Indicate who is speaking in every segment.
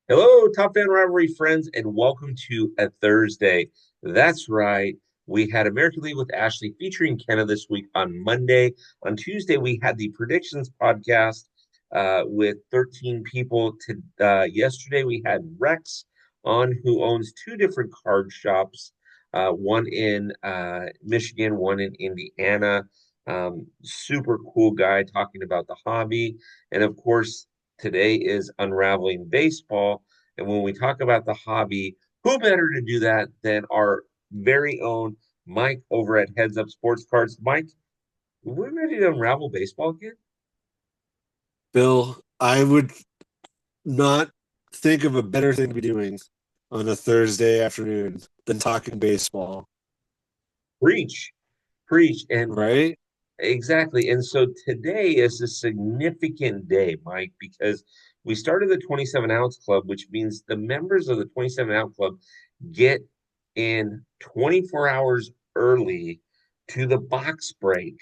Speaker 1: Hello, Top Fan Rivalry friends, and welcome to a Thursday. That's right. We had American League with Ashley featuring Kenna this week on Monday. On Tuesday, we had the Predictions podcast with 13 people. Yesterday, we had Rex on, who owns two different card shops, one in Michigan, one in Indiana. Super cool guy talking about the hobby. And of course, today is Unraveling Baseball. And when we talk about the hobby, who better to do that than our very own Mike over at Heads Up Sports Cards? Mike, we're ready to unravel baseball again?
Speaker 2: Bill, I would not think of a better thing to be doing on a Thursday afternoon than talking baseball,
Speaker 1: Preach, preach. And
Speaker 2: right?
Speaker 1: exactly. And so today is a significant day, Mike, because we started the 27 ounce club, which means the members of the 27 ounce club get in 24 hours early to the box break.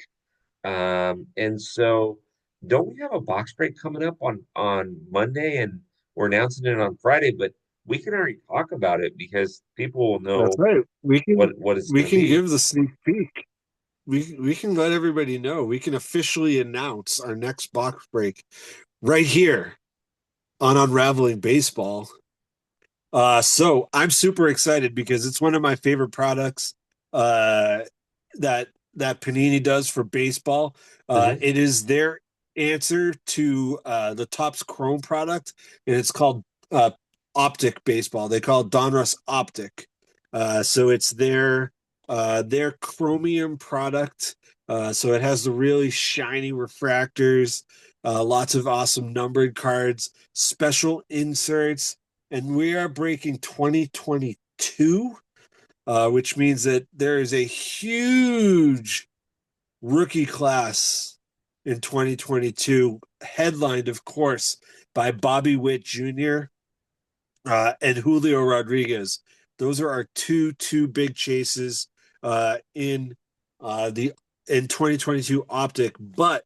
Speaker 1: And so don't we have a box break coming up on Monday and we're announcing it on Friday, but we can already talk about it because people will
Speaker 2: That's
Speaker 1: know
Speaker 2: right. We can
Speaker 1: what it's
Speaker 2: we
Speaker 1: going to
Speaker 2: can
Speaker 1: be.
Speaker 2: give the sneak peek. We can let everybody know. We can officially announce our next box break right here on Unraveling Baseball. So I'm super excited because it's one of my favorite products uh, that that Panini does for baseball.
Speaker 1: Mhm.
Speaker 2: It is their answer to the Topps Chrome product, and it's called Optic Baseball. They call it Donruss Optic. So it's their chromium product. So it has the really shiny refractors, lots of awesome numbered cards, special inserts, and we are breaking 2022, which means that there is a huge rookie class in 2022, headlined, of course, by Bobby Witt Jr. And Julio Rodriguez. Those are our two big chases in the in 2022 optic. But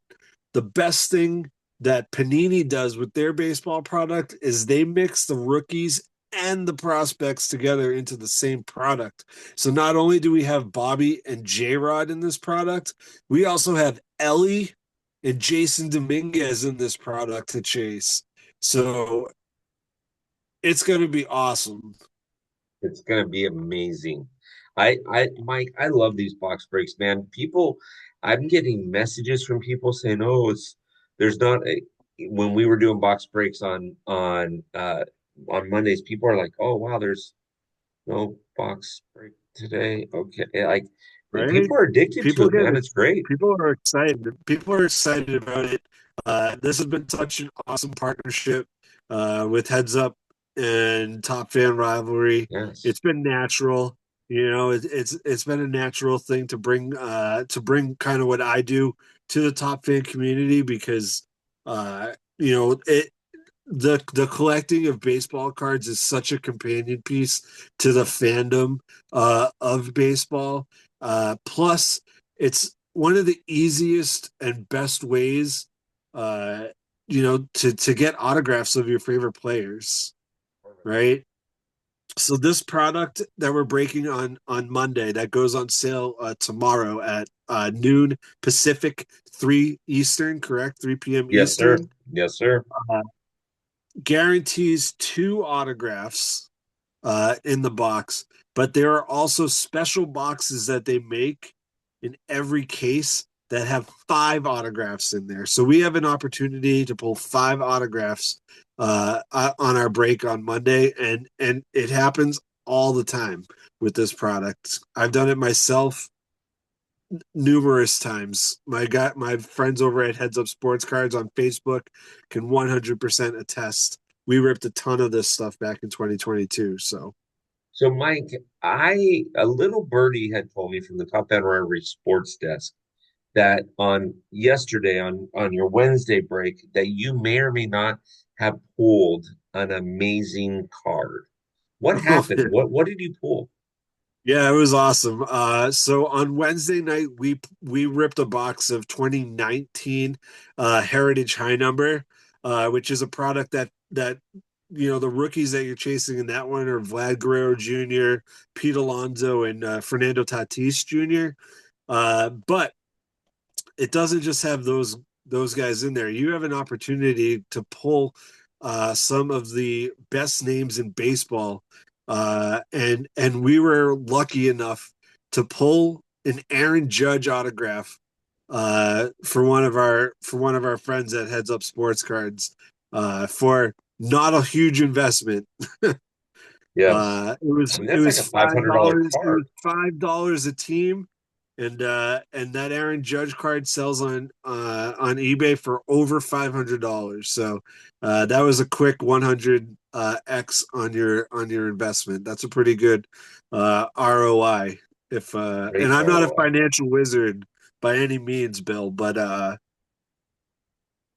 Speaker 2: the best thing that Panini does with their baseball product is they mix the rookies and the prospects together into the same product. So not only do we have Bobby and J Rod in this product, we also have Ellie and Jason Dominguez in this product to chase. So it's going to be awesome.
Speaker 1: It's going to be amazing. Mike, I love these box breaks, man. I'm getting messages from people saying, "Oh, there's not a." When we were doing box breaks on Mondays, people are like, "Oh, wow, there's no box break today." Okay, like
Speaker 2: Right?
Speaker 1: people are addicted to
Speaker 2: People
Speaker 1: it,
Speaker 2: get
Speaker 1: man.
Speaker 2: it.
Speaker 1: It's great.
Speaker 2: People are excited. People are excited about it. This has been such an awesome partnership with Heads Up and Top Fan Rivalry.
Speaker 1: Yes.
Speaker 2: It's been natural. It's been a natural thing to bring kind of what I do to the Top Fan community because it the collecting of baseball cards is such a companion piece to the fandom of baseball. Plus, it's one of the easiest and best ways, uh, to get autographs of your favorite players, right? So this product that we're breaking on Monday that goes on sale tomorrow at noon Pacific, 3 Eastern, correct? 3 p.m.
Speaker 1: Yes, sir.
Speaker 2: Eastern.
Speaker 1: Yes, sir.
Speaker 2: Uh, Guarantees two autographs in the box, but there are also special boxes that they make in every case that have five autographs in there. So we have an opportunity to pull five autographs on our break on Monday, and it happens all the time with this product. I've done it myself numerous times. My friends over at Heads Up Sports Cards on Facebook can 100% attest. We ripped a ton of this stuff back in 2022. So,
Speaker 1: So, Mike, a little birdie had told me from the Top End Rivalry Sports Desk that on yesterday on your Wednesday break that you may or may not have pulled an amazing card. What
Speaker 2: oh,
Speaker 1: happened? What did you pull?
Speaker 2: yeah, it was awesome. So on Wednesday night, we ripped a box of 2019 Heritage High Number, which is a product that the rookies that you're chasing in that one are Vlad Guerrero Jr., Pete Alonso, and Fernando Tatis Jr. But it doesn't just have those guys in there. You have an opportunity to pull some of the best names in baseball, and we were lucky enough to pull an Aaron Judge autograph for one of our friends that heads up sports cards for not a huge investment.
Speaker 1: Yes.
Speaker 2: It was
Speaker 1: I mean,
Speaker 2: it
Speaker 1: that's like
Speaker 2: was
Speaker 1: a $500 card.
Speaker 2: $5 a team, and that Aaron Judge card sells on eBay for over $500. So that was a quick 100 X on your investment. That's a pretty good ROI. If
Speaker 1: Great
Speaker 2: and I'm not a
Speaker 1: ROI.
Speaker 2: financial wizard by any means, Bill, but I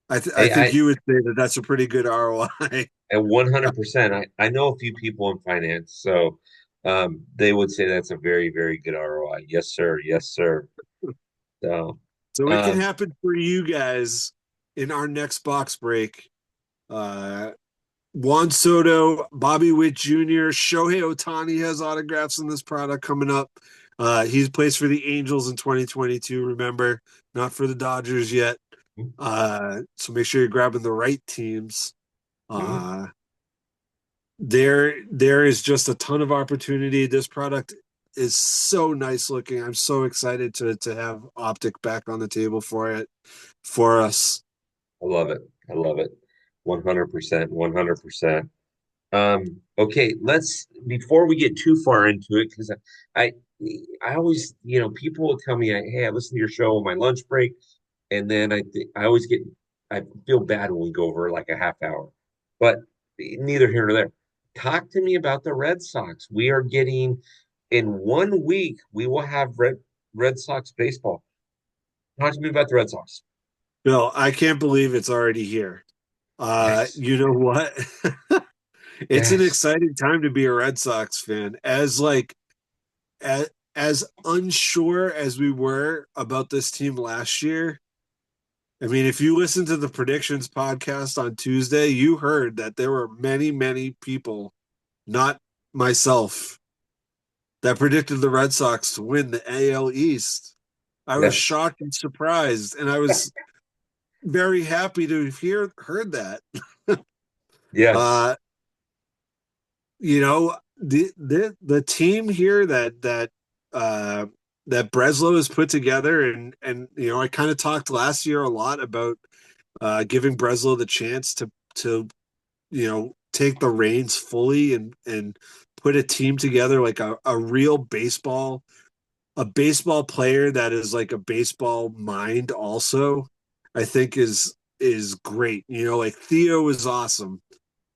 Speaker 1: Hey,
Speaker 2: think you would say that that's a pretty good ROI.
Speaker 1: at 100%, I know a few people in finance, so they would say that's a very, very good ROI. Yes, sir. Yes, sir. So,
Speaker 2: So it can
Speaker 1: um,
Speaker 2: happen for you guys in our next box break. Uh, Juan Soto, Bobby Witt Jr., Shohei Ohtani has autographs in this product coming up. He's plays for the Angels in 2022. Remember, not for the Dodgers yet. So make sure you're grabbing the right teams.
Speaker 1: mhm,
Speaker 2: Uh, there is just a ton of opportunity. This product is so nice looking. I'm so excited to have Optic back on the table for us.
Speaker 1: I love it. I love it. 100%. 100%. Okay, let's before we get too far into it, because I I always, people will tell me, hey, I listen to your show on my lunch break, and then I always I feel bad when we go over like a half hour, but neither here nor there. Talk to me about the Red Sox. We are getting in 1 week, we will have Red Sox baseball. Talk to me about the Red Sox.
Speaker 2: Bill, I can't believe it's already here.
Speaker 1: Yes,
Speaker 2: You know what? It's an
Speaker 1: yes,
Speaker 2: exciting time to be a Red Sox fan. As unsure as we were about this team last year. I mean, if you listen to the predictions podcast on Tuesday, you heard that there were many, many people, not myself, that predicted the Red Sox to win the AL East. I was
Speaker 1: yes,
Speaker 2: shocked and surprised, and I was very happy to heard that.
Speaker 1: yes,
Speaker 2: Uh, the team here that Breslow has put together, and I kind of talked last year a lot about giving Breslow the chance to take the reins fully and put a team together like a real baseball player that is like a baseball mind also. I think is great. Like Theo is awesome.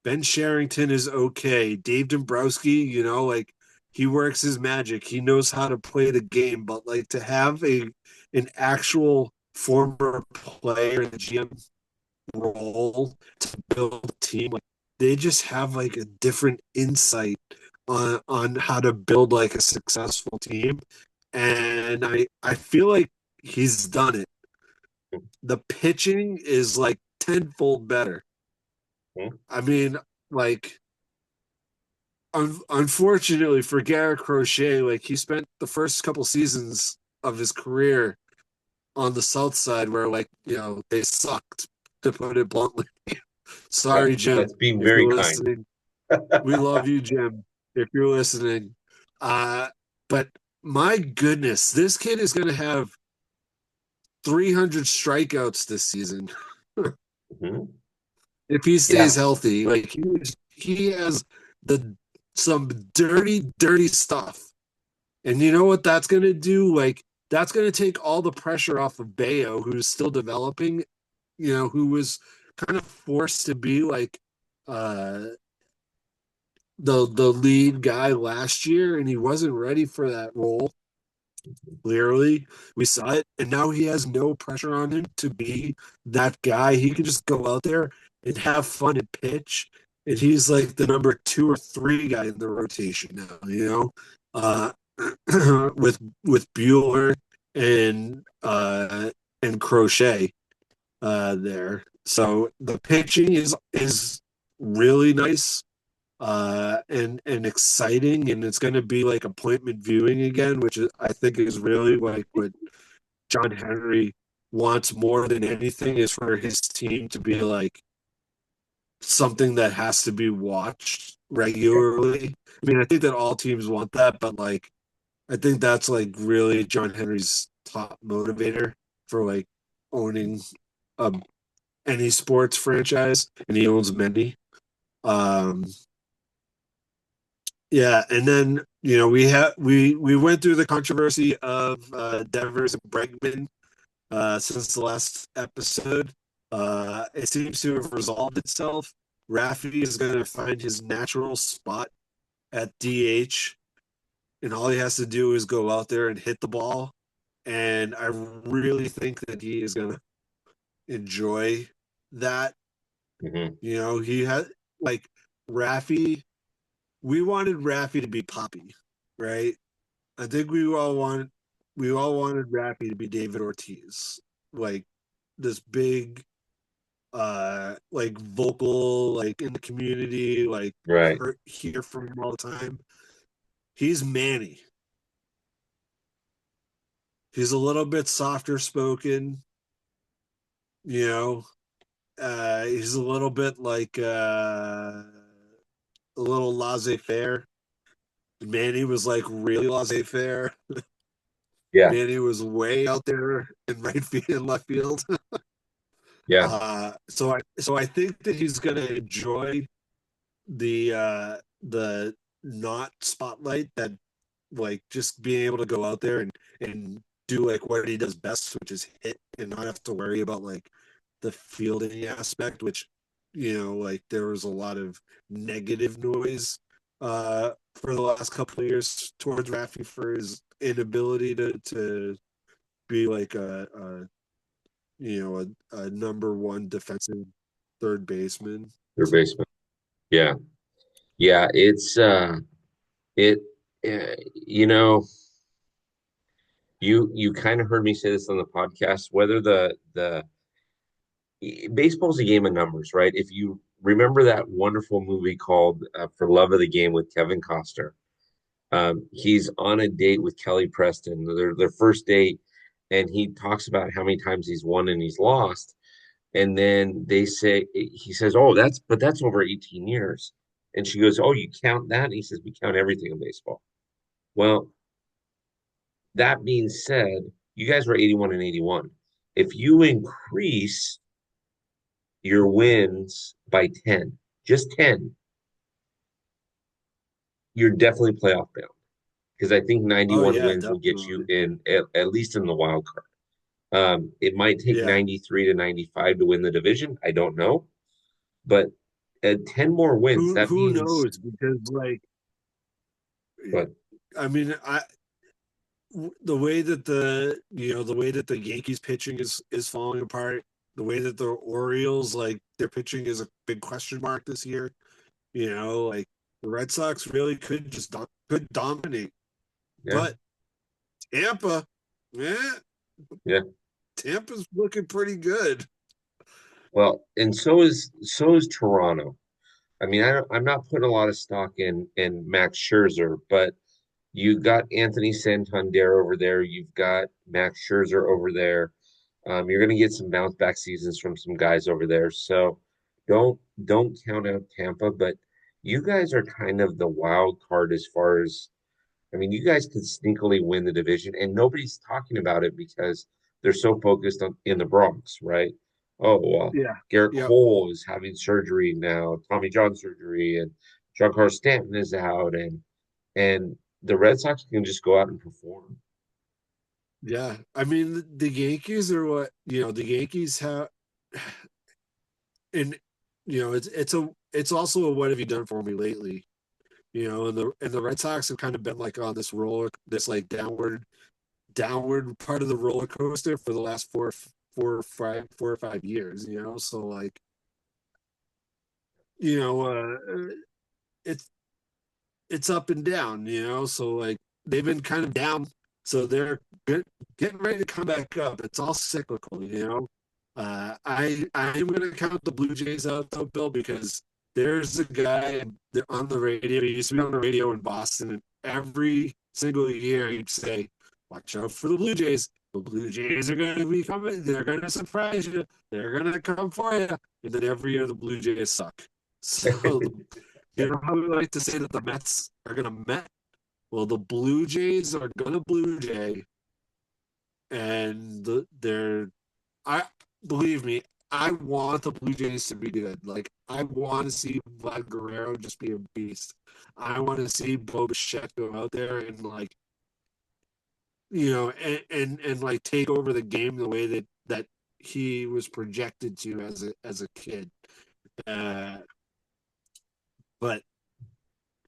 Speaker 2: Ben Sherrington is okay. Dave Dombrowski, like he works his magic. He knows how to play the game, but like to have an actual former player in the GM role to build a team, like they just have like a different insight on how to build like a successful team. And I feel like he's done it. The pitching is like tenfold better.
Speaker 1: mhm,
Speaker 2: I mean, like unfortunately for Garrett Crochet, like he spent the first couple seasons of his career on the South Side where like, they sucked, to put it bluntly. Sorry,
Speaker 1: that's
Speaker 2: Jim,
Speaker 1: being
Speaker 2: if
Speaker 1: very
Speaker 2: you're
Speaker 1: kind.
Speaker 2: listening. We love you, Jim, if you're listening. But my goodness, this kid is gonna have 300 strikeouts this season
Speaker 1: Mhm.
Speaker 2: if he stays
Speaker 1: Yeah.
Speaker 2: healthy. Like he has the some dirty, dirty stuff. And you know what that's going to do? Like, that's going to take all the pressure off of Bayo, who's still developing, who was kind of forced to be like uh, the lead guy last year, and he wasn't ready for that role. Clearly, we saw it, and now he has no pressure on him to be that guy. He can just go out there and have fun and pitch, and he's like the number 2 or 3 guy in the rotation now. Uh, with Bueller and Crochet there. So the pitching is really nice and exciting, and it's going to be like appointment viewing again, which I think is really like what John Henry wants more than anything is for his team to be like something that has to be watched regularly. I mean, I think that all teams want that, but like I think that's like really John Henry's top motivator for like owning um any sports franchise, and he owns many. Um, yeah, and then we went through the controversy of Devers and Bregman since the last episode. It seems to have resolved itself. Rafi is going to find his natural spot at DH, and all he has to do is go out there and hit the ball. And I really think that he is going to enjoy that.
Speaker 1: Hmm.
Speaker 2: He had like Rafi. We wanted Rafi to be Poppy, right? I think we all wanted Rafi to be David Ortiz, like this big, like vocal, like in the community, like
Speaker 1: Right.
Speaker 2: hear from him all the time. He's Manny. He's a little bit softer spoken, you know. He's a little bit like a little laissez-faire. Manny was like really laissez-faire.
Speaker 1: Yeah.
Speaker 2: Manny was way out there in right field and left field.
Speaker 1: Yeah.
Speaker 2: So I think that he's gonna enjoy the not spotlight that like just being able to go out there and do like what he does best, which is hit and not have to worry about like the fielding aspect, which like there was a lot of negative noise for the last couple of years towards Rafi for his inability to be like a number one defensive third baseman.
Speaker 1: Their basement. Yeah. Yeah. It, you know, you kind of heard me say this on the podcast, whether the baseball's a game of numbers, right? If you remember that wonderful movie called For Love of the Game with Kevin Costner, he's on a date with Kelly Preston, their first date, and he talks about how many times he's won and he's lost. And then he says, "Oh, that's over 18 years." And she goes, "Oh, you count that?" And he says, "We count everything in baseball." Well, that being said, you guys were 81 and 81. If you increase your wins by 10, just 10, you're definitely playoff bound. Because I think
Speaker 2: Oh
Speaker 1: 91
Speaker 2: yeah,
Speaker 1: wins will get you
Speaker 2: definitely.
Speaker 1: in at least in the wild card. It might take
Speaker 2: Yeah.
Speaker 1: 93 to 95 to win the division. I don't know. But at 10 more wins,
Speaker 2: Who
Speaker 1: that
Speaker 2: who
Speaker 1: means,
Speaker 2: knows? Because like
Speaker 1: but
Speaker 2: I mean, the way that the Yankees pitching is falling apart, the way that the Orioles like their pitching is a big question mark this year. Like the Red Sox really could dominate,
Speaker 1: yeah,
Speaker 2: but Tampa, yeah,
Speaker 1: yeah.
Speaker 2: Tampa's looking pretty good.
Speaker 1: Well, and so is Toronto. I mean, I'm not putting a lot of stock in Max Scherzer, but you got Anthony Santander over there. You've got Max Scherzer over there. You're going to get some bounce back seasons from some guys over there. So don't count out Tampa, but you guys are kind of the wild card as far as I mean, you guys could sneakily win the division, and nobody's talking about it because they're so focused on in the Bronx, right? Oh, well,
Speaker 2: Yeah.
Speaker 1: Garrett
Speaker 2: Yep.
Speaker 1: Cole is having surgery now, Tommy John surgery, and Giancarlo Stanton is out, and the Red Sox can just go out and perform.
Speaker 2: Yeah. I mean, the Yankees are the Yankees have, and it's also a what have you done for me lately? And the Red Sox have kind of been like on this like downward part of the roller coaster for the last 4 or 5 years. So like, you know, it's it's up and down. So like they've been kind of down, so they're getting ready to come back up. It's all cyclical. I am going to count the Blue Jays out though, Bill, because there's a guy on the radio. He used to be on the radio in Boston, and every single year he'd say, "Watch out for the Blue Jays. The Blue Jays are going to be coming. They're going to surprise you. They're going to come for you." And then every year the Blue Jays suck. So you know how we like to say that the Mets are going to Met. Well, the Blue Jays are going to Blue Jay, and they're I believe me, I want the Blue Jays to be good. Like I want to see Vlad Guerrero just be a beast. I want to see Bo Bichette go out there and like and like take over the game the way that he was projected to as a kid. Uh, but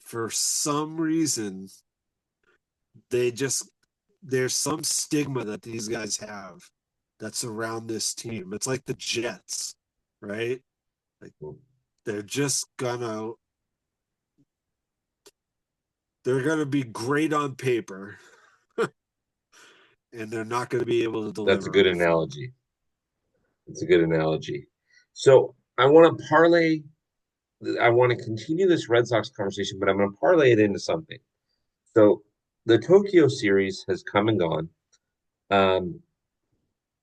Speaker 2: for some reason, they just there's some stigma that these guys have that's around this team. It's like the Jets, right? Like they're just gonna they're gonna be great on paper, and they're not gonna be able to
Speaker 1: That's a
Speaker 2: deliver
Speaker 1: good
Speaker 2: on the field.
Speaker 1: analogy. It's a good analogy. So I want to parlay. I want to continue this Red Sox conversation, but I'm going to parlay it into something. So the Tokyo series has come and gone. Um,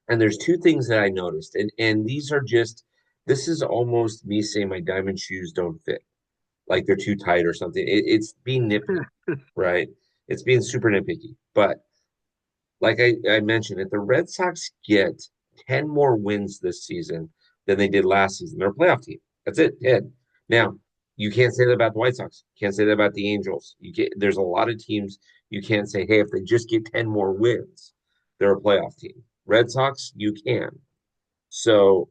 Speaker 1: and there's two things that I noticed, and these are just this is almost me saying my diamond shoes don't fit, like they're too tight or something. It's being nitpicky, right? It's being super nitpicky. But like I mentioned, if the Red Sox get 10 more wins this season than they did last season, they're a playoff team. That's it, 10. Now, you can't say that about the White Sox. Can't say that about the Angels. There's a lot of teams you can't say, hey, if they just get 10 more wins, they're a playoff team. Red Sox, you can. So,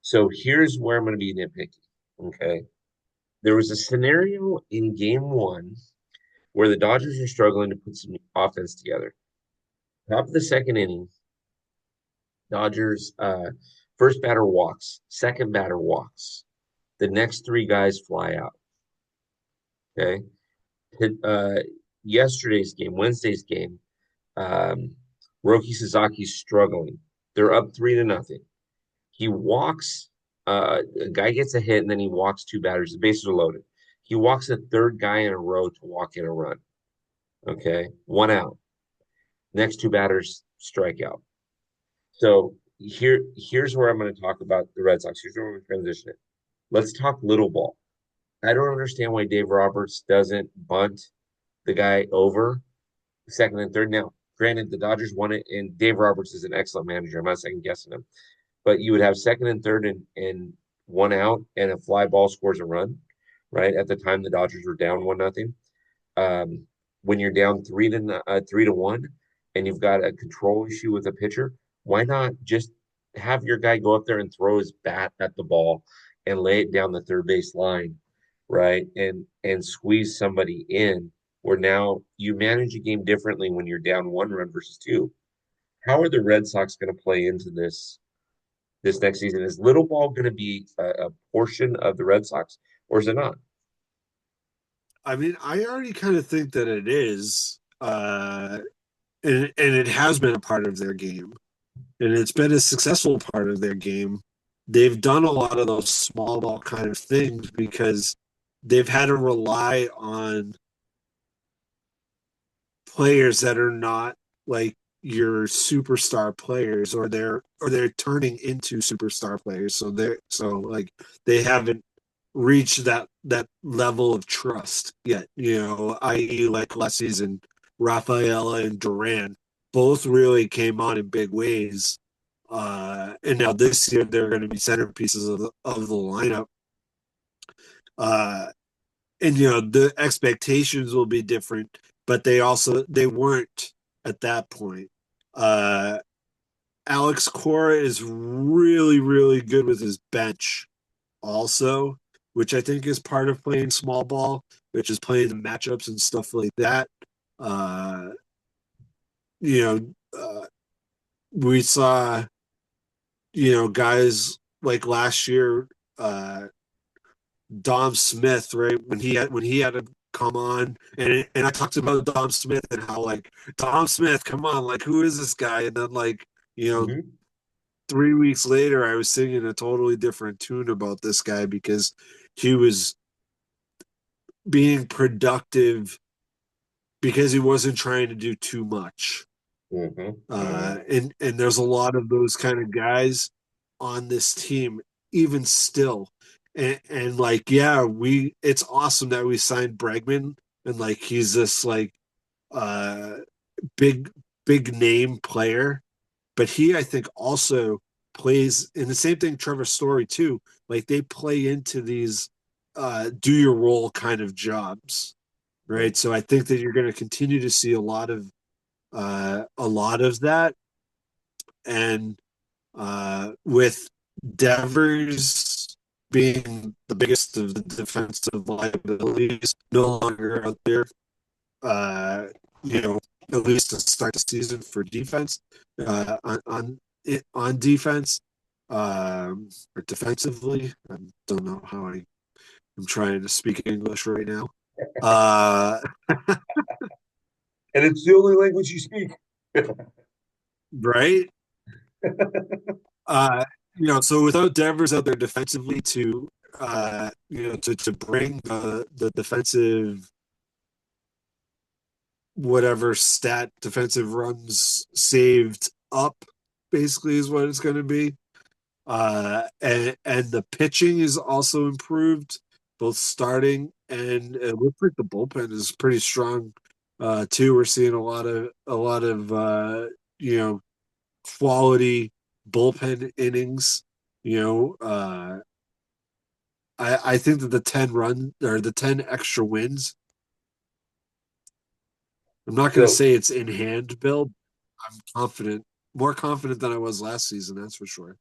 Speaker 1: so here's where I'm going to be nitpicky. Okay. There was a scenario in game 1 where the Dodgers are struggling to put some offense together. Top of the second inning, Dodgers first batter walks, second batter walks. The next three guys fly out. Okay. Uh, Yesterday's game, Wednesday's game, um, Roki Suzuki's struggling. They're up 3-0. He walks, a guy gets a hit, and then he walks two batters. The bases are loaded. He walks a third guy in a row to walk in a run. Okay. One out. Next two batters strike out. So here's where I'm going to talk about the Red Sox. Here's where we're going to transition it. Let's talk little ball. I don't understand why Dave Roberts doesn't bunt the guy over second and third. Now, granted, the Dodgers won it, and Dave Roberts is an excellent manager. I'm not second guessing him, but you would have second and third and one out, and a fly ball scores a run. Right at the time, the Dodgers were down 1-0. Um, when you're down 3-1, and you've got a control issue with a pitcher, why not just have your guy go up there and throw his bat at the ball and lay it down the third base line, right? And squeeze somebody in. Where now you manage a game differently when you're down 1 run versus two. How are the Red Sox going to play into this next season? Is little ball going to be a portion of the Red Sox, or is it not?
Speaker 2: I mean, I already kind of think that it is, and it has been a part of their game, and it's been a successful part of their game. They've done a lot of those small ball kind of things because they've had to rely on players that are not like your superstar players, or they're turning into superstar players. So like they haven't reached that level of trust yet, i.e. like last season, Rafaela and Duran both really came on in big ways. And now this year they're going to be centerpieces of the lineup. Uh, and the expectations will be different, but they weren't at that point. Uh, Alex Cora is really, really good with his bench also, which I think is part of playing small ball, which is playing the matchups and stuff like that. Uh, you we saw, guys like last year, uh, Dom Smith, right? When he had to come on, and I talked about Dom Smith and how like Dom Smith, come on, like who is this guy? And then like, you know,
Speaker 1: Hmm.
Speaker 2: 3 weeks later, I was singing a totally different tune about this guy because he was being productive because he wasn't trying to do too much.
Speaker 1: Hmm.
Speaker 2: And there's a lot of those kind of guys on this team, even still. And like, yeah, it's awesome that we signed Bregman and like he's this like uh big big name player, but he I think also plays in the same thing Trevor Story too. Like they play into these do your role kind of jobs, right? So I think that you're going to continue to see a lot of that, and with Devers being the biggest of the defensive liabilities no longer out there, uh, you know, at least to start the season for defense, on defense, or defensively. I don't know how I'm trying to speak English right now. Uh,
Speaker 1: And it's the only language you speak.
Speaker 2: right. Uh, so without Devers out there defensively to bring the defensive whatever stat defensive runs saved up, basically is what it's going to be. And the pitching is also improved, both starting and it looks like the bullpen is pretty strong too. We're seeing a lot of you know quality bullpen innings. You know, I think that the 10 run or the 10 extra wins. I'm not going to
Speaker 1: So,
Speaker 2: say it's in hand, Bill. I'm confident, more confident than I was last season. That's for sure.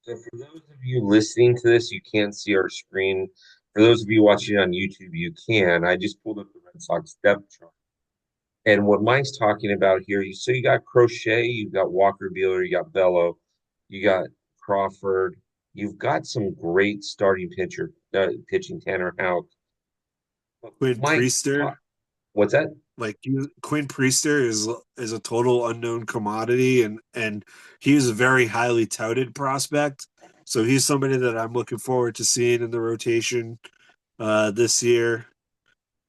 Speaker 1: so for those of you listening to this, you can't see our screen. For those of you watching on YouTube, you can. I just pulled up the Red Sox depth chart. And what Mike's talking about here, so you got Crochet, you've got Walker Buehler, you got Bello, you got Crawford, you've got some great starting pitching Tanner Houck. But
Speaker 2: Quinn
Speaker 1: Mike,
Speaker 2: Priester,
Speaker 1: what's that?
Speaker 2: Quinn Priester is a total unknown commodity, and he's a very highly touted prospect. So he's somebody that I'm looking forward to seeing in the rotation this year.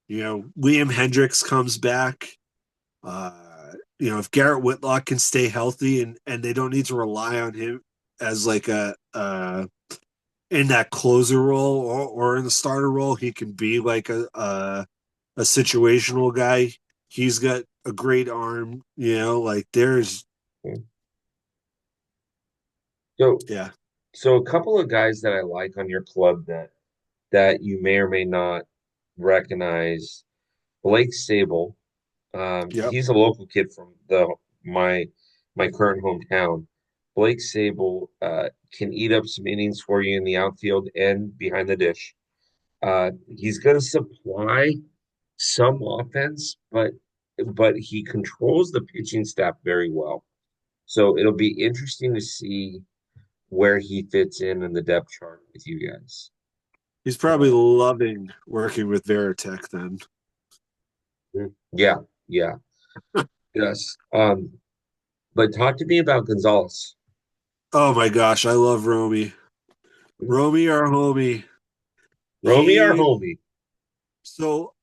Speaker 2: Liam Hendricks comes back. If Garrett Whitlock can stay healthy and they don't need to rely on him as like a in that closer role or in the starter role, he can be like a situational guy. He's got a great arm, like there's
Speaker 1: So,
Speaker 2: yeah.
Speaker 1: so a couple of guys that I like on your club that you may or may not recognize. Blake Sable.
Speaker 2: Yep.
Speaker 1: He's a local kid from my my current hometown. Blake Sable can eat up some innings for you in the outfield and behind the dish. He's going to supply some offense, but he controls the pitching staff very well. So it'll be interesting to see where he fits in the depth chart with you guys.
Speaker 2: He's probably
Speaker 1: Uh,
Speaker 2: loving working with Veritek then.
Speaker 1: yeah, yeah, yes. But talk to me about Gonzalez.
Speaker 2: Oh my gosh, I love Romy. Romy, our homie.
Speaker 1: Romy, our
Speaker 2: He
Speaker 1: homie.
Speaker 2: so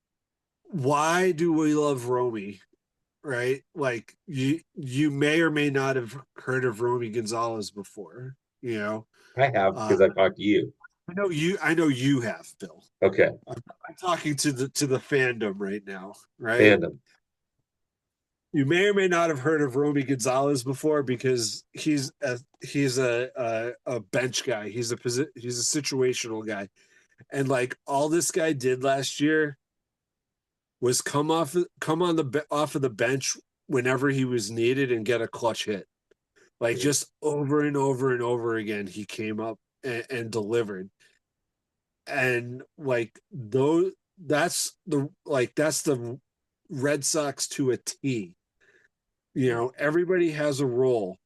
Speaker 2: why do we love Romy? Right? Like you may or may not have heard of Romy Gonzalez before. You know,
Speaker 1: I have
Speaker 2: uh,
Speaker 1: because I talked to you.
Speaker 2: I know you have, Bill.
Speaker 1: Okay,
Speaker 2: I'm talking to the fandom right now, right?
Speaker 1: fandom.
Speaker 2: You may or may not have heard of Romy Gonzalez before because he's a bench guy. He's a situational guy, and like all this guy did last year was come on off of the bench whenever he was needed and get a clutch hit. Like just over and over and over again, he came up and delivered. And like those, that's the Red Sox to a T. Everybody has a role.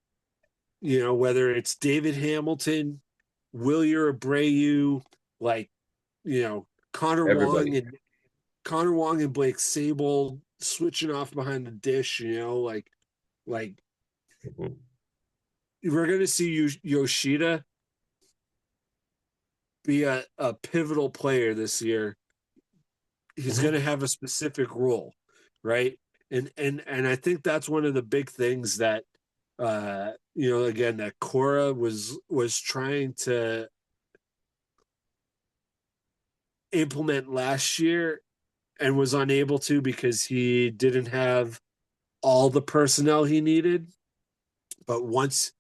Speaker 2: Whether it's David Hamilton, Wilyer Abreu, like you know Connor Wong
Speaker 1: Everybody.
Speaker 2: and Connor Wong and Blake Sable switching off behind the dish. Like
Speaker 1: Mhm.
Speaker 2: we're gonna see Yoshida be a pivotal player this year, he's
Speaker 1: Mhm.
Speaker 2: going to have a specific role, right? And I think that's one of the big things that again that Cora was trying to implement last year and was unable to because he didn't have all the personnel he needed. But once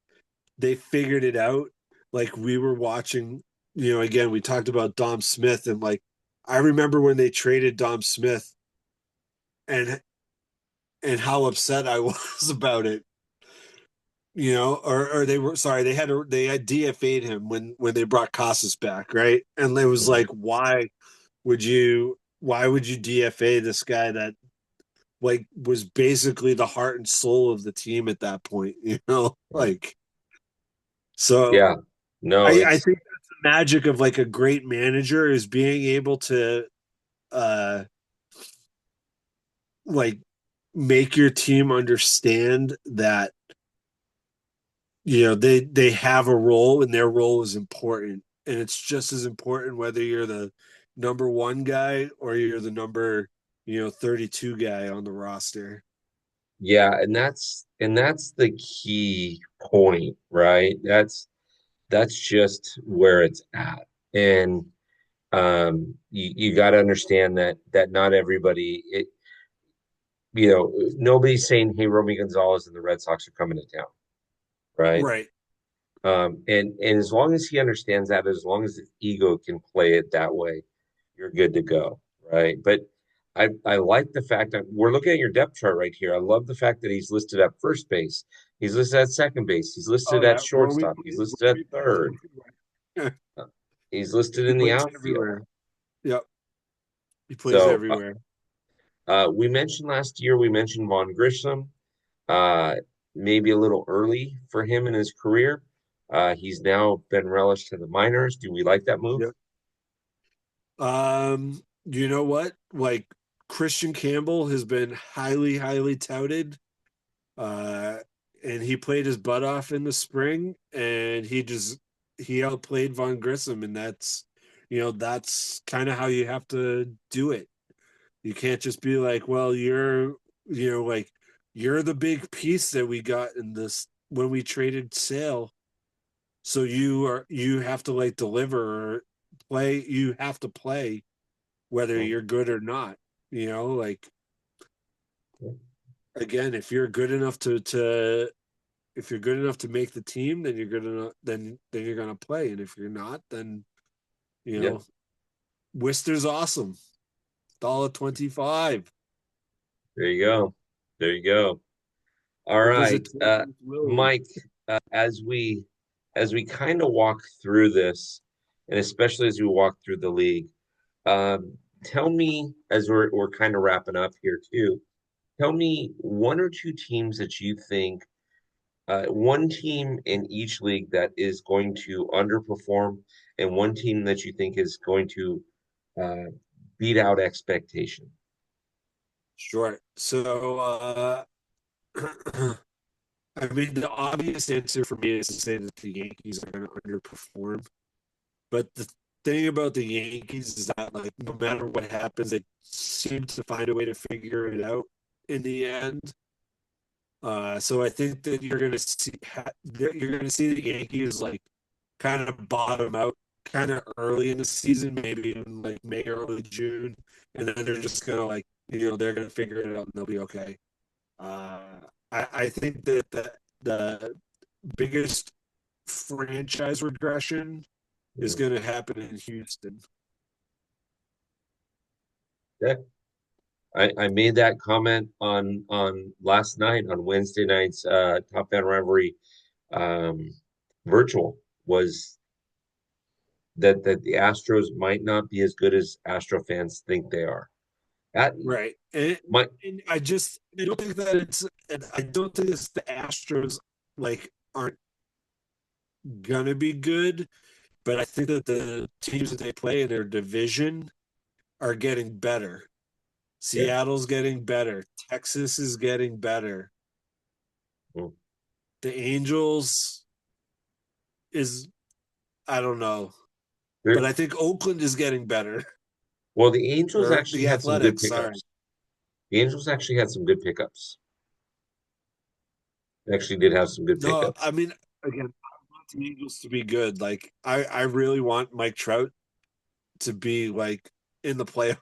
Speaker 2: they figured it out, like we were watching, again, we talked about Dom Smith and like I remember when they traded Dom Smith and how upset I was about it. Or they were sorry, they had DFA'd him when they brought Casas back, right? And it was
Speaker 1: Mhm.
Speaker 2: like, why would you DFA this guy that like was basically the heart and soul of the team at that point, like so
Speaker 1: Yeah, no,
Speaker 2: I
Speaker 1: it's
Speaker 2: think that's the magic of like a great manager is being able to uh like make your team understand that they have a role and their role is important, and it's just as important whether you're the number one guy or you're the number 32 guy on the roster.
Speaker 1: yeah, and that's the key point, right? That's just where it's at. And you got to understand that not everybody nobody's saying, hey, Romy Gonzalez and the Red Sox are coming to town, right?
Speaker 2: Right.
Speaker 1: And as long as he understands that, as long as his ego can play it that way, you're good to go, right? But I like the fact that we're looking at your depth chart right here. I love the fact that he's listed at first base, he's listed at second base, he's
Speaker 2: Oh
Speaker 1: listed at
Speaker 2: yeah, Romy
Speaker 1: shortstop, he's
Speaker 2: plays.
Speaker 1: listed at
Speaker 2: Romy plays
Speaker 1: third,
Speaker 2: everywhere.
Speaker 1: uh, he's listed
Speaker 2: He
Speaker 1: in the
Speaker 2: plays
Speaker 1: outfield.
Speaker 2: everywhere. Yep, he plays
Speaker 1: So
Speaker 2: everywhere.
Speaker 1: we mentioned last year, we mentioned Vaughn Grissom, uh, maybe a little early for him in his career. He's now been relished to the minors. Do we like that move?
Speaker 2: Yep. You know what? Like Christian Campbell has been highly, highly touted. Uh, and he played his butt off in the spring, and he outplayed Von Grissom, and that's kind of how you have to do it. You can't just be like, well, like you're the big piece that we got in this when we traded Sale, so you have to like deliver or play. You have to play whether
Speaker 1: Mhm.
Speaker 2: you're good or not. Like again, if you're good enough to make the team, then you're good enough. Then you're gonna play, and if you're not, then you
Speaker 1: Yeah,
Speaker 2: know Worcester's awesome. $1.25.
Speaker 1: there you go. There you go. All
Speaker 2: Go
Speaker 1: right,
Speaker 2: visit Thomas Williams.
Speaker 1: Mike, as we kind of walk through this, and especially as we walk through the league, um, tell me as we're kind of wrapping up here too. Tell me one or two teams that you think, one team in each league that is going to underperform, and one team that you think is going to uh, beat out expectation.
Speaker 2: Sure. So, I mean, the obvious answer for me is to say that the Yankees are going to underperform. But the thing about the Yankees is that, like, no matter what happens, they seem to find a way to figure it out in the end. So I think that you're going to see the Yankees like kind of bottom out kind of early in the season, maybe in like May, early June, and then they're just gonna like they're gonna figure it out and they'll be okay. Uh, I think that the biggest franchise regression is
Speaker 1: Mhm.
Speaker 2: going to happen in Houston.
Speaker 1: Yeah, I made that comment on last night on Wednesday night's Top Fan Rivalry um, virtual was that the Astros might not be as good as Astro fans think they are. That
Speaker 2: Right. And,
Speaker 1: might
Speaker 2: and I don't think that I don't think it's the Astros like aren't gonna be good, but I think that the teams that they play in their division are getting better.
Speaker 1: yeah.
Speaker 2: Seattle's getting better. Texas is getting better.
Speaker 1: Mm.
Speaker 2: The Angels is I don't know. but
Speaker 1: They're,
Speaker 2: I think Oakland is getting better.
Speaker 1: well, the Angels
Speaker 2: Or
Speaker 1: actually
Speaker 2: the
Speaker 1: had some good
Speaker 2: Athletics, sorry.
Speaker 1: pickups. The Angels actually had some good pickups. They actually did have some good
Speaker 2: No,
Speaker 1: pickups.
Speaker 2: I mean, again, I want the Eagles to be good. Like, I really want Mike Trout to be like in the playoffs.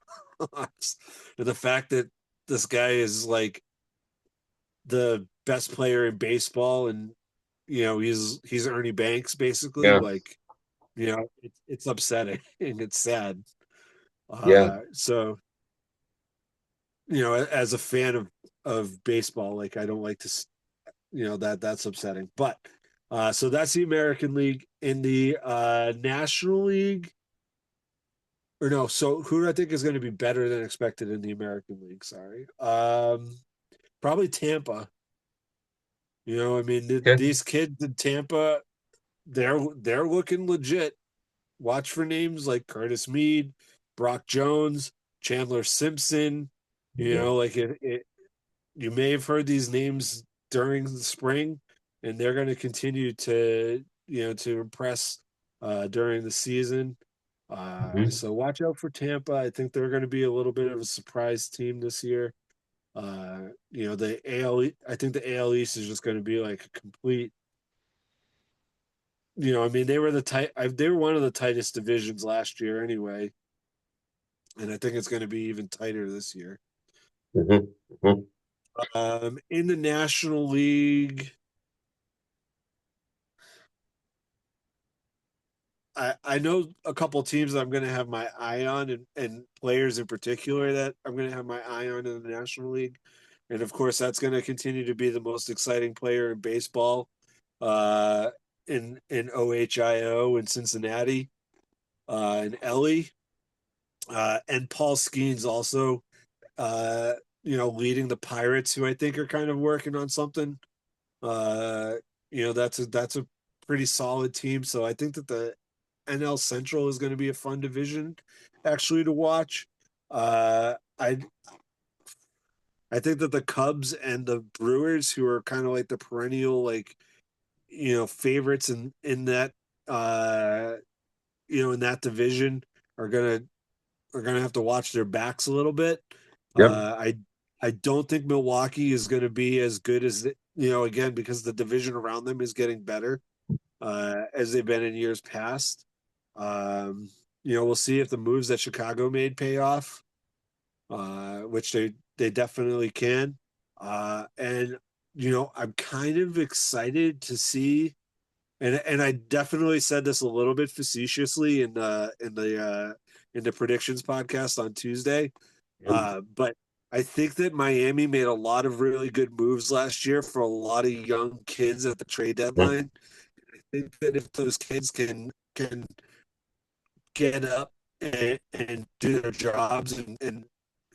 Speaker 2: And the fact that this guy is like the best player in baseball, and he's Ernie Banks basically.
Speaker 1: Yeah,
Speaker 2: Like, it's upsetting and it's sad.
Speaker 1: yeah.
Speaker 2: So as a fan of baseball, like I don't like to, that's upsetting. But so that's the American League. In the National League, or no, so who do I think is going to be better than expected in the American League? Sorry. Probably Tampa. I mean,
Speaker 1: Okay.
Speaker 2: these kids in Tampa, they're looking legit. Watch for names like Curtis Mead, Brock Jones, Chandler Simpson.
Speaker 1: Mhm.
Speaker 2: Like you may have heard these names during the spring, and they're going to continue to impress during the season.
Speaker 1: Mhm.
Speaker 2: So watch out for Tampa. I think they're going to be a little bit of a surprise team this year. The I think the AL East is just going to be like a complete. I mean, they were they were one of the tightest divisions last year anyway, and I think it's going to be even tighter this year.
Speaker 1: Mhm. Mhm.
Speaker 2: In the National League, I know a couple teams that I'm going to have my eye on, and players in particular that I'm going to have my eye on in the National League. And of course, that's going to continue to be the most exciting player in baseball uh, in OHIO in Cincinnati, and Ellie, and Paul Skeens also, uh, leading the Pirates, who I think are kind of working on something. Uh, that's a pretty solid team. So I think that the NL Central is going to be a fun division actually to watch. I think that the Cubs and the Brewers, who are kind of like the perennial like favorites in that uh in that division, are gonna have to watch their backs a little bit.
Speaker 1: Yep.
Speaker 2: I don't think Milwaukee is going to be as good as again, because the division around them is getting better as they've been in years past. Um, we'll see if the moves that Chicago made pay off, which they definitely can. And I'm kind of excited to see, and I definitely said this a little bit facetiously in the predictions podcast on Tuesday,
Speaker 1: Yep.
Speaker 2: but I think that Miami made a lot of really good moves last year for a lot of young kids at the trade
Speaker 1: Yep.
Speaker 2: deadline. I think that if those kids can get up and do their jobs, and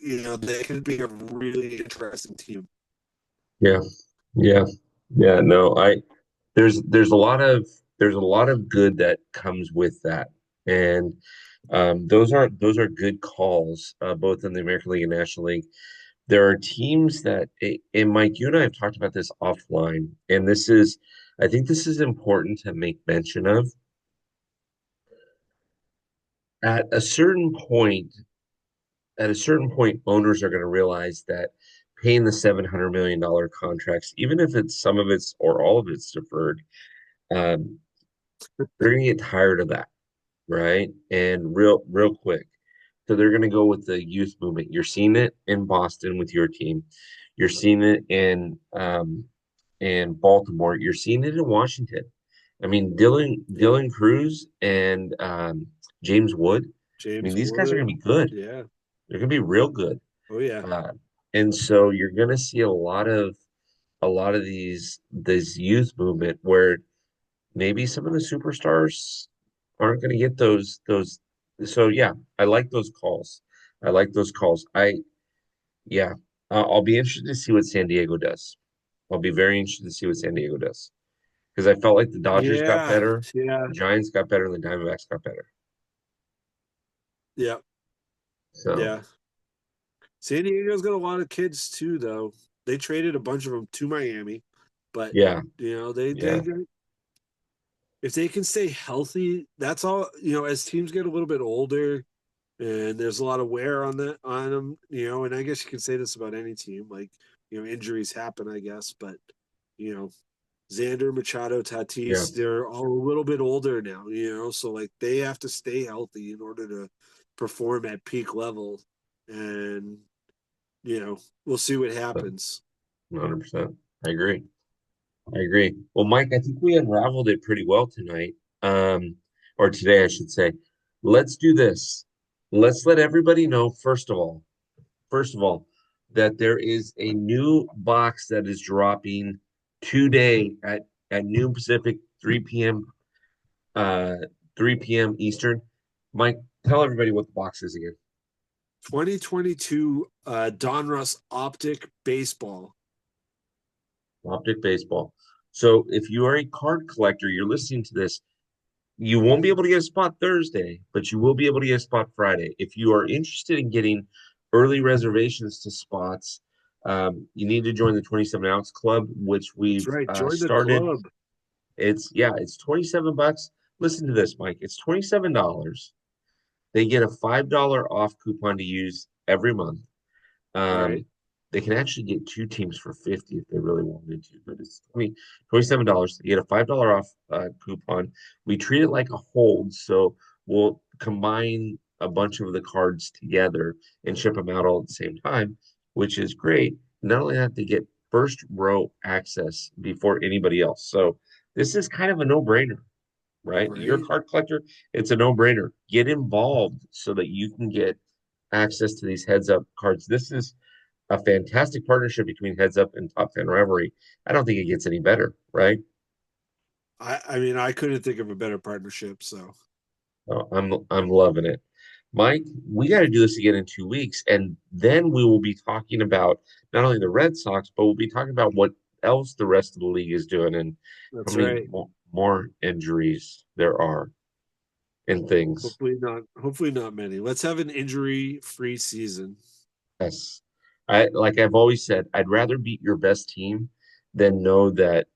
Speaker 2: they can be a really interesting team.
Speaker 1: Yeah. Yeah. Yeah. No, there's a lot of good that comes with that. And those are good calls, both in the American League and National League. There are teams that, and Mike, you and I have talked about this offline, and I think this is important to make mention of. At a certain point, owners are going to realize that paying the $700 million contracts, even if it's some of it's or all of it's deferred, um, they're going to get tired of that, right? And real quick. So they're going to go with the youth movement. You're seeing it in Boston with your team. You're seeing it in Baltimore. You're seeing it in Washington. I mean,
Speaker 2: Yep.
Speaker 1: Dylan Cruz and James Wood. I mean,
Speaker 2: James
Speaker 1: these guys are going
Speaker 2: Wood.
Speaker 1: to be good.
Speaker 2: Yeah.
Speaker 1: They're going to be real good.
Speaker 2: Oh yeah.
Speaker 1: Uh, and so you're going to see a lot of these youth movement where maybe some of the superstars aren't going to get those. So yeah, I like those calls. I like those calls. Yeah, I'll be interested to see what San Diego does. I'll be very interested to see what San Diego does because I felt like the Dodgers got
Speaker 2: Yeah.
Speaker 1: better,
Speaker 2: Yeah.
Speaker 1: the Giants got better, and the Diamondbacks got better.
Speaker 2: Yeah.
Speaker 1: So
Speaker 2: Yeah. San Diego's got a lot of kids too, though. They traded a bunch of them to Miami, but
Speaker 1: yeah,
Speaker 2: you know they
Speaker 1: yeah,
Speaker 2: they if they can stay healthy, that's all, as teams get a little bit older and there's a lot of wear on them, and I guess you can say this about any team, like, injuries happen, I guess, but you know, Xander, Machado,
Speaker 1: Yeah.
Speaker 2: Tatis, they're all a little bit older now, so like they have to stay healthy in order to perform at peak level. And, we'll see what
Speaker 1: So,
Speaker 2: happens.
Speaker 1: 100%. I agree. I agree. Well, Mike, I think we unraveled it pretty well tonight. Or today, I should say. Let's do this. Let's let everybody know, first of all, that there is a new box that is dropping today at noon Pacific, 3 p.m. 3 p.m. Eastern. Mike, tell everybody what the box is again.
Speaker 2: 2022 Donruss Optic Baseball.
Speaker 1: Optic Baseball. So if you are a card collector, you're listening to this, you won't be able to get a spot Thursday, but you will be able to get a spot Friday. If you are interested in getting early reservations to spots, you need to join the 27 ounce club, which
Speaker 2: That's
Speaker 1: we've
Speaker 2: right. Join the
Speaker 1: started.
Speaker 2: club.
Speaker 1: It's 27 bucks. Listen to this, Mike. It's $27. They get a $5 off coupon to use every month.
Speaker 2: Right.
Speaker 1: Um, they can actually get two teams for 50 if they really wanted to, but it's $27. You get a $5 off coupon. We treat it like a hold, so we'll combine a bunch of the cards together and ship them out all at the same time, which is great. Not only that, they get first row access before anybody else. So this is kind of a no-brainer, right? You're a
Speaker 2: Right.
Speaker 1: card collector, it's a no-brainer. Get involved so that you can get access to these heads up cards. This is a fantastic partnership between Heads Up and Top Fan Rivalry. I don't think it gets any better, right?
Speaker 2: I mean, I couldn't think of a better partnership. So
Speaker 1: So I'm loving it. Mike, we got to do this again in 2 weeks, and then we will be talking about not only the Red Sox, but we'll be talking about what else the rest of the league is doing and how
Speaker 2: that's
Speaker 1: many
Speaker 2: right.
Speaker 1: more injuries there are and things.
Speaker 2: Hopefully not many. Let's have an injury-free season.
Speaker 1: Yes. I've always said, I'd rather beat your best team than know that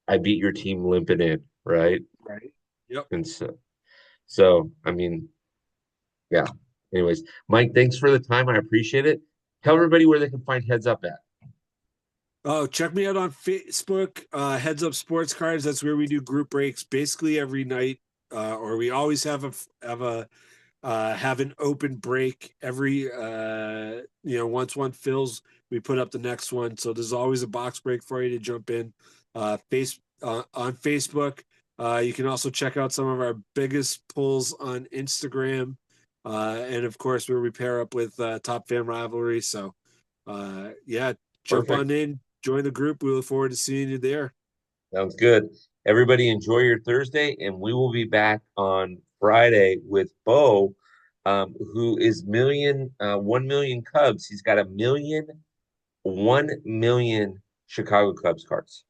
Speaker 1: I beat your team limping in, right?
Speaker 2: Right. Yep.
Speaker 1: And so I mean, yeah. Anyways, Mike, thanks for the time. I appreciate it. Tell everybody where they can find Heads Up at.
Speaker 2: Oh, check me out on Facebook, Heads Up Sports Cards. That's where we do group breaks basically every night, or we always have an open break every once one fills, we put up the next one. So there's always a box break for you to jump in. Face On Facebook. You can also check out some of our biggest pulls on Instagram, and of course where we pair up with Top Fan Rivalry. So yeah, jump on
Speaker 1: Perfect.
Speaker 2: in, join the group. We look forward to seeing you there.
Speaker 1: Sounds good. Everybody enjoy your Thursday, and we will be back on Friday with Bo, who is 1 million Cubs. He's got 1 million Chicago Cubs cards.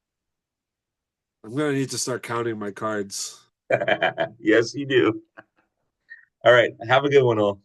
Speaker 2: I'm gonna need to start counting my cards.
Speaker 1: Yes, you do. All right. Have a good one, all.